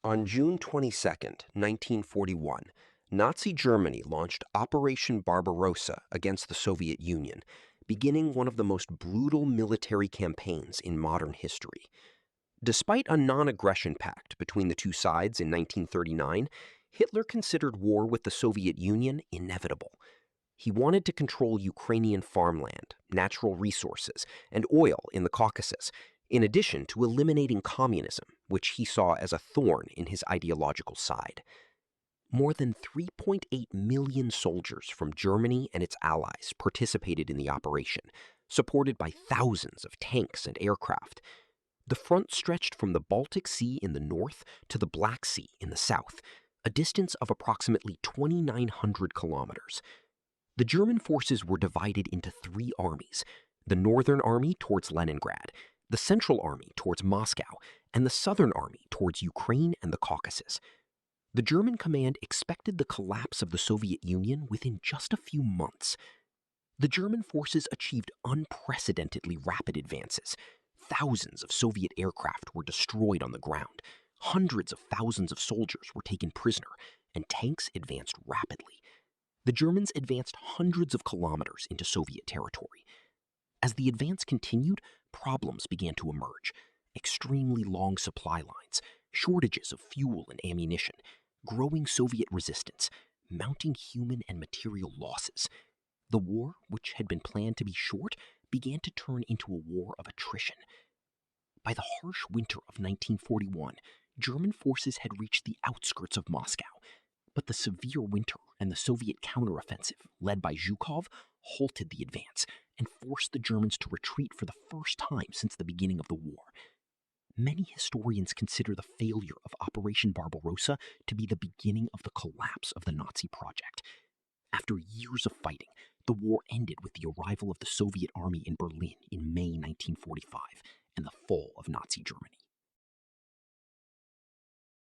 On June 22, 1941, Nazi Germany launched Operation Barbarossa against the Soviet Union, beginning one of the most brutal military campaigns in modern history. Despite a non-aggression pact between the two sides in 1939, Hitler considered war with the Soviet Union inevitable. He wanted to control Ukrainian farmland, natural resources, and oil in the Caucasus, in addition to eliminating communism, which he saw as a thorn in his ideological side. More than 3.8 million soldiers from Germany and its allies participated in the operation, supported by thousands of tanks and aircraft. The front stretched from the Baltic Sea in the north to the Black Sea in the south, a distance of approximately 2,900 kilometers. The German forces were divided into three armies: the Northern Army towards Leningrad, the Central Army towards Moscow, and the Southern Army towards Ukraine and the Caucasus. The German command expected the collapse of the Soviet Union within just a few months. The German forces achieved unprecedentedly rapid advances. Thousands of Soviet aircraft were destroyed on the ground. Hundreds of thousands of soldiers were taken prisoner, and tanks advanced rapidly. The Germans advanced hundreds of kilometers into Soviet territory. As the advance continued, problems began to emerge: extremely long supply lines, shortages of fuel and ammunition, growing Soviet resistance, mounting human and material losses. The war, which had been planned to be short, began to turn into a war of attrition. By the harsh winter of 1941, German forces had reached the outskirts of Moscow. But the severe winter and the Soviet counteroffensive, led by Zhukov, halted the advance and forced the Germans to retreat for the first time since the beginning of the war. Many historians consider the failure of Operation Barbarossa to be the beginning of the collapse of the Nazi project. After years of fighting, the war ended with the arrival of the Soviet army in Berlin in May 1945 and the fall of Nazi Germany.